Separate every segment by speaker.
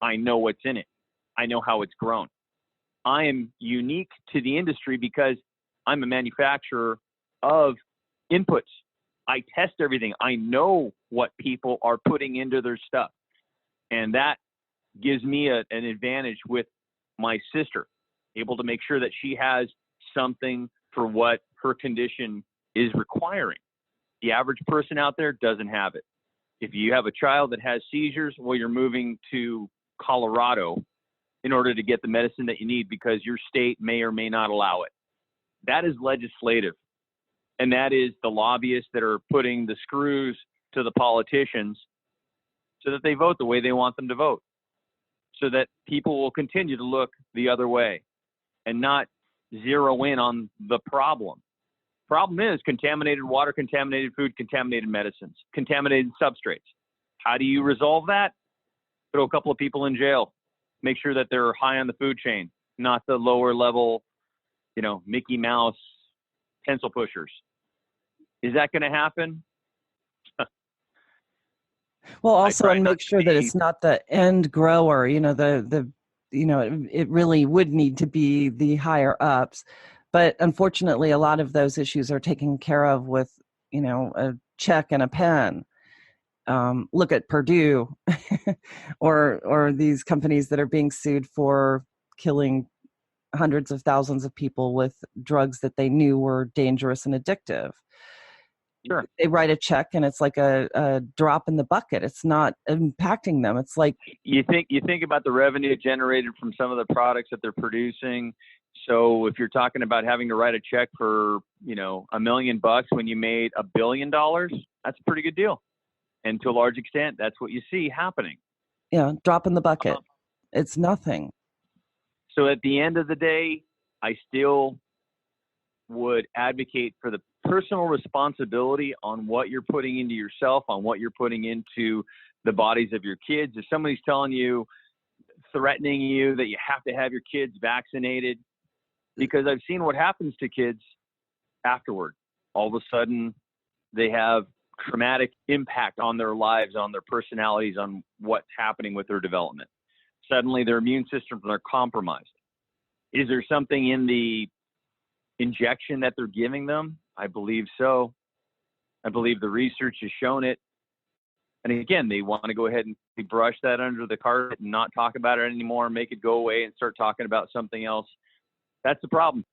Speaker 1: I know what's in it. I know how it's grown. I am unique to the industry because I'm a manufacturer of inputs. I test everything. I know what people are putting into their stuff. And that gives me an advantage with my sister, able to make sure that she has something for what her condition is requiring. The average person out there doesn't have it. If you have a child that has seizures, well, you're moving to Colorado in order to get the medicine that you need because your state may or may not allow it. That is legislative. And that is the lobbyists that are putting the screws to the politicians so that they vote the way they want them to vote, so that people will continue to look the other way and not zero in on the problem. Problem is contaminated water, contaminated food, contaminated medicines, contaminated substrates. How do you resolve that? Throw a couple of people in jail. Make sure that they're high on the food chain, not the lower level, Mickey Mouse pencil pushers. Is that going to happen?
Speaker 2: Well, also, and make sure that it's not the end grower. It really would need to be the higher ups. But unfortunately, a lot of those issues are taken care of with, a check and a pen. Look at Purdue or these companies that are being sued for killing hundreds of thousands of people with drugs that they knew were dangerous and addictive.
Speaker 1: Sure.
Speaker 2: They write a check and it's like a drop in the bucket. It's not impacting them. It's like
Speaker 1: you think about the revenue generated from some of the products that they're producing. So if you're talking about having to write a check for, $1 million when you made $1 billion, that's a pretty good deal. And to a large extent, that's what you see happening.
Speaker 2: Yeah, drop in the bucket. It's nothing.
Speaker 1: So at the end of the day, I still would advocate for the personal responsibility on what you're putting into yourself, on what you're putting into the bodies of your kids. If somebody's telling you, threatening you that you have to have your kids vaccinated, because I've seen what happens to kids afterward. All of a sudden, they have traumatic impact on their lives, on their personalities, on what's happening with their development. Suddenly, their immune systems are compromised. Is there something in the injection that they're giving them? I believe so. I believe the research has shown it. And again, they want to go ahead and brush that under the carpet and not talk about it anymore, make it go away and start talking about something else. That's the problem.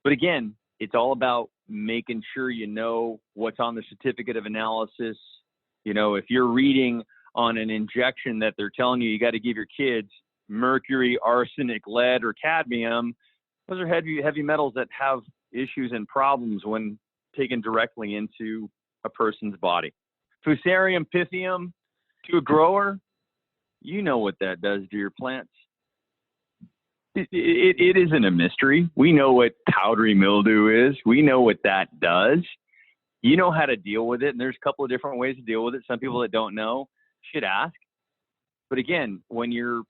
Speaker 1: But again, it's all about making sure you know what's on the certificate of analysis. If you're reading on an injection that they're telling you got to give your kids mercury, arsenic, lead, or cadmium, those are heavy metals that have issues and problems when taken directly into a person's body. Fusarium, pythium, to a grower, you know what that does to your plants. It isn't a mystery. We know what powdery mildew is. We know what that does. You know how to deal with it, and there's a couple of different ways to deal with it. Some people that don't know should ask. But again, when you're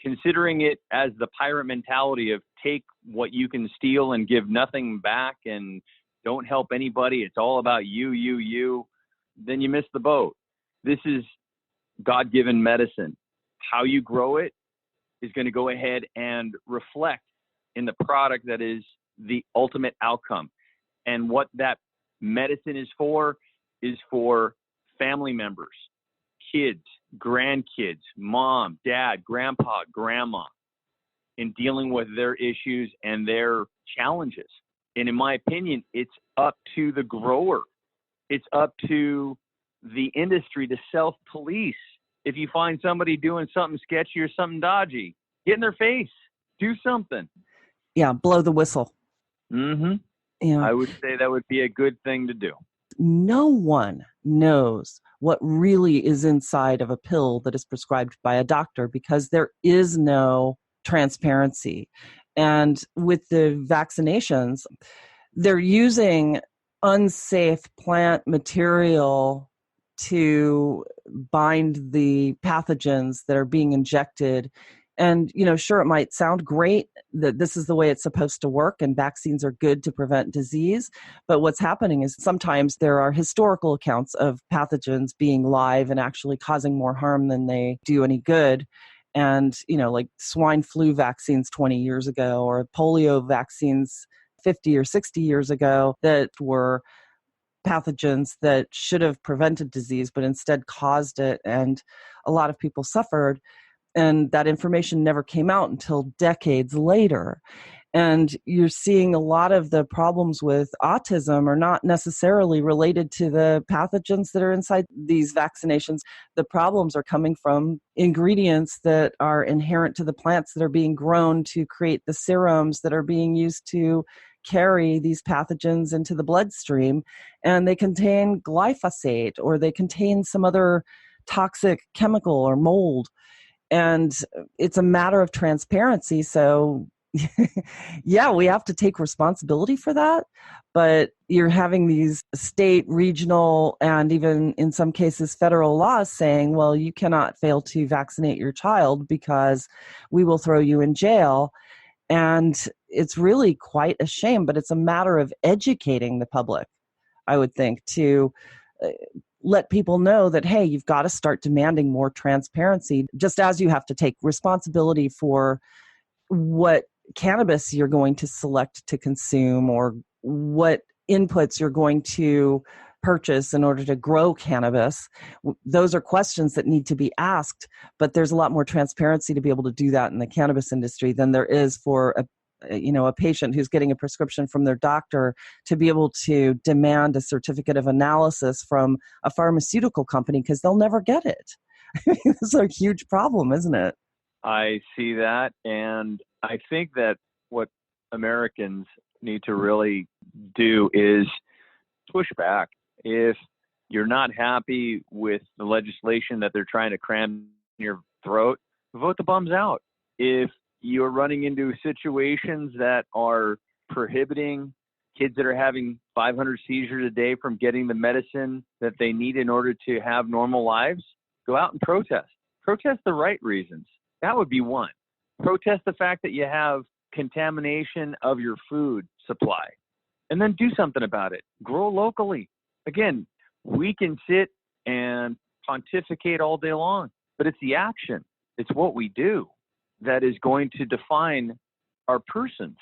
Speaker 1: considering it as the pirate mentality of take what you can steal and give nothing back and don't help anybody, it's all about you, then you miss the boat. This is God-given medicine. How you grow it is going to go ahead and reflect in the product that is the ultimate outcome. And what that medicine is for family members, kids, grandkids, mom, dad, grandpa, grandma, in dealing with their issues and their challenges. And in my opinion, it's up to the grower. It's up to the industry to self-police. If you find somebody doing something sketchy or something dodgy, get in their face, do something.
Speaker 2: Yeah, blow the whistle.
Speaker 1: Mm-hmm.
Speaker 2: Yeah.
Speaker 1: I would say that would be a good thing to do.
Speaker 2: No one knows what really is inside of a pill that is prescribed by a doctor because there is no transparency. And with the vaccinations, they're using unsafe plant material to bind the pathogens that are being injected. And, sure, it might sound great that this is the way it's supposed to work and vaccines are good to prevent disease. But what's happening is sometimes there are historical accounts of pathogens being live and actually causing more harm than they do any good. and, like swine flu vaccines 20 years ago or polio vaccines 50 or 60 years ago that were pathogens that should have prevented disease, but instead caused it. And a lot of people suffered. And that information never came out until decades later. And you're seeing a lot of the problems with autism are not necessarily related to the pathogens that are inside these vaccinations. The problems are coming from ingredients that are inherent to the plants that are being grown to create the serums that are being used to carry these pathogens into the bloodstream. And they contain glyphosate or they contain some other toxic chemical or mold. And it's a matter of transparency. So yeah, we have to take responsibility for that, but you're having these state, regional, and even in some cases federal laws saying, well, you cannot fail to vaccinate your child because we will throw you in jail. And it's really quite a shame, but it's a matter of educating the public, I would think, to let people know that, hey, you've got to start demanding more transparency, just as you have to take responsibility for what cannabis you're going to select to consume or what inputs you're going to purchase in order to grow cannabis. Those are questions that need to be asked, but there's a lot more transparency to be able to do that in the cannabis industry than there is for a patient who's getting a prescription from their doctor to be able to demand a certificate of analysis from a pharmaceutical company because they'll never get it. It's a huge problem, isn't it?
Speaker 1: I see that. And I think that what Americans need to really do is push back. If you're not happy with the legislation that they're trying to cram in your throat, vote the bums out. If you're running into situations that are prohibiting kids that are having 500 seizures a day from getting the medicine that they need in order to have normal lives, go out and protest. Protest the right reasons. That would be one. Protest the fact that you have contamination of your food supply, and then do something about it. Grow locally. Again, we can sit and pontificate all day long, but it's the action. It's what we do that is going to define our persons.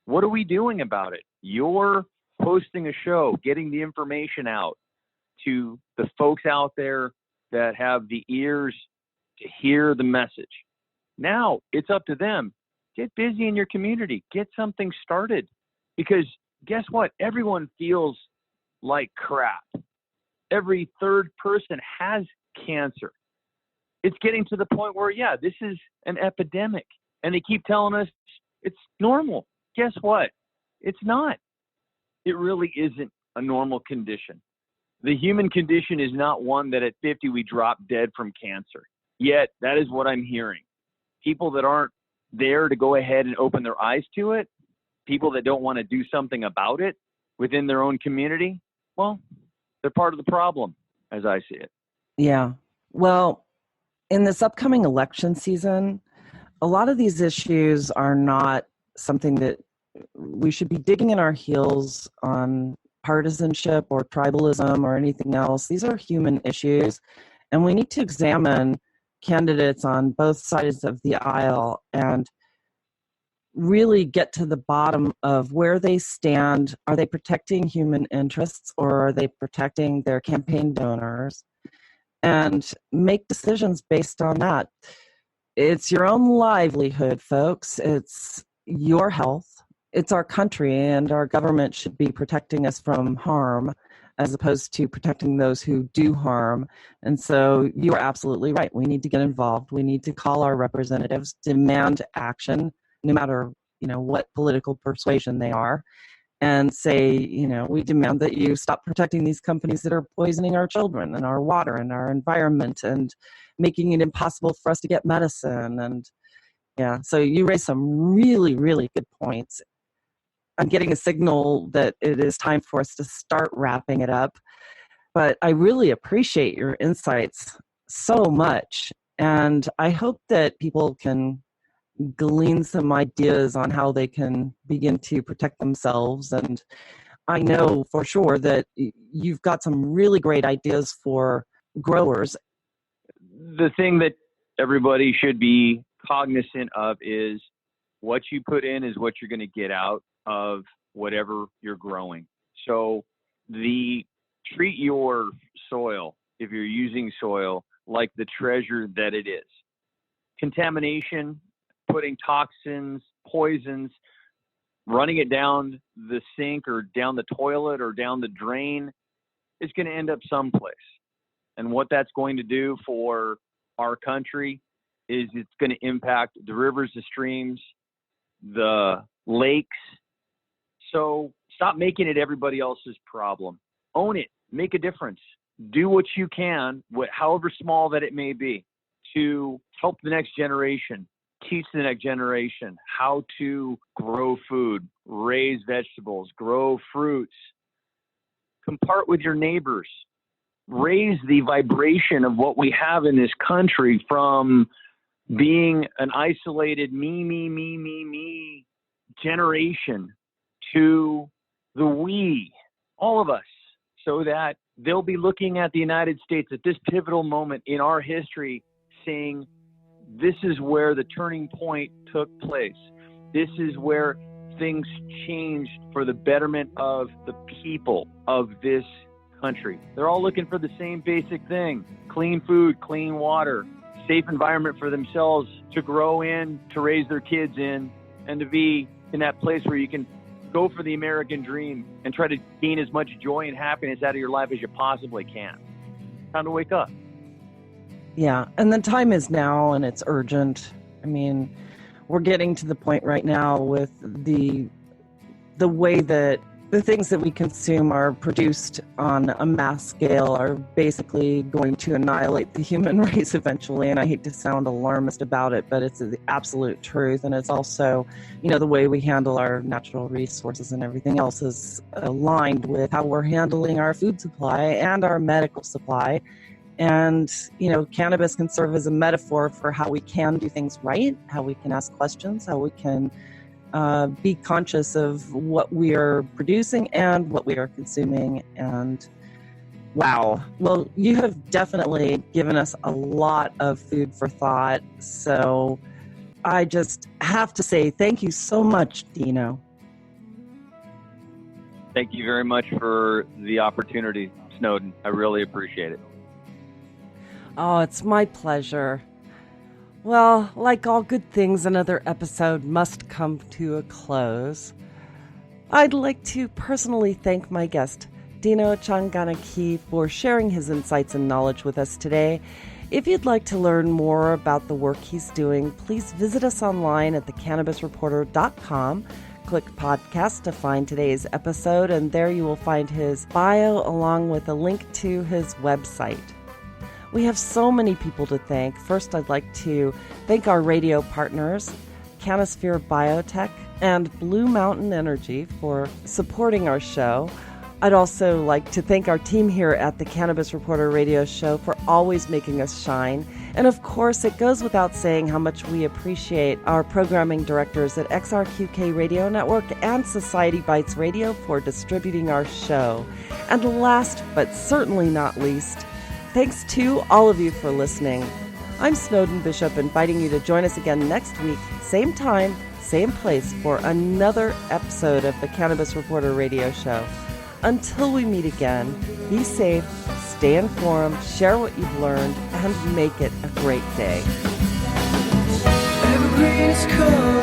Speaker 1: What are we doing about it? You're hosting a show, getting the information out to the folks out there that have the ears to hear the message. Now it's up to them. Get busy in your community. Get something started. Because guess what? Everyone feels like crap. Every third person has cancer. It's getting to the point where, yeah, this is an epidemic. And they keep telling us it's normal. Guess what? It's not. It really isn't a normal condition. The human condition is not one that at 50 we drop dead from cancer. Yet that is what I'm hearing. People that aren't there to go ahead and open their eyes to it, people that don't want to do something about it within their own community, well, they're part of the problem, as I see it.
Speaker 2: Yeah. Well, in this upcoming election season, a lot of these issues are not something that we should be digging in our heels on partisanship or tribalism or anything else. These are human issues, and we need to examine candidates on both sides of the aisle and really get to the bottom of where they stand. Are they protecting human interests or are they protecting their campaign donors? And make decisions based on that. It's your own livelihood, folks. It's your health. It's our country, and our government should be protecting us from harm as opposed to protecting those who do harm. And so you are absolutely right. We need to get involved. We need to call our representatives, demand action, no matter, what political persuasion they are, and say, we demand that you stop protecting these companies that are poisoning our children and our water and our environment and making it impossible for us to get medicine. And yeah, so you raised some really, really good points. I'm getting a signal that it is time for us to start wrapping it up. But I really appreciate your insights so much. And I hope that people can glean some ideas on how they can begin to protect themselves. And I know for sure that you've got some really great ideas for growers.
Speaker 1: The thing that everybody should be cognizant of is what you put in is what you're going to get out of whatever you're growing. So treat your soil, if you're using soil, like the treasure that it is. Contamination, putting toxins, poisons, running it down the sink or down the toilet or down the drain, is going to end up someplace. And what that's going to do for our country is it's going to impact the rivers, the streams, the lakes. So stop making it everybody else's problem. Own it. Make a difference. Do what you can, however small that it may be, to help the next generation, teach the next generation how to grow food, raise vegetables, grow fruits, compart with your neighbors, raise the vibration of what we have in this country from being an isolated me generation to the we, all of us, so that they'll be looking at the United States at this pivotal moment in our history saying, this is where the turning point took place. This is where things changed for the betterment of the people of this country. They're all looking for the same basic thing: clean food, clean water, safe environment for themselves to grow in, to raise their kids in, and to be in that place where you can go for the American dream and try to gain as much joy and happiness out of your life as you possibly can. Time to wake up.
Speaker 2: Yeah, and the time is now, and it's urgent. I mean, we're getting to the point right now with the way that the things that we consume are produced on a mass scale are basically going to annihilate the human race eventually. And I hate to sound alarmist about it, but it's the absolute truth. And it's also, the way we handle our natural resources and everything else is aligned with how we're handling our food supply and our medical supply. And, cannabis can serve as a metaphor for how we can do things right, how we can ask questions, how we can be conscious of what we are producing and what we are consuming. And wow, well, you have definitely given us a lot of food for thought. So I just have to say thank you so much, Dino.
Speaker 1: Thank you very much for the opportunity, Snowden. I really appreciate it.
Speaker 2: Oh, it's my pleasure. Well, like all good things, another episode must come to a close. I'd like to personally thank my guest, Dino Changanaqui, for sharing his insights and knowledge with us today. If you'd like to learn more about the work he's doing, please visit us online at thecannabisreporter.com. Click podcast to find today's episode, and there you will find his bio along with a link to his website. We have so many people to thank. First, I'd like to thank our radio partners, Canosphere Biotech and Blue Mountain Energy, for supporting our show. I'd also like to thank our team here at the Cannabis Reporter Radio Show for always making us shine. And of course, it goes without saying how much we appreciate our programming directors at XRQK Radio Network and Society Bites Radio for distributing our show. And last, but certainly not least, thanks to all of you for listening. I'm Snowden Bishop, inviting you to join us again next week, same time, same place, for another episode of the Cannabis Reporter Radio Show. Until we meet again, be safe, stay informed, share what you've learned, and make it a great day. Evergreen is cold.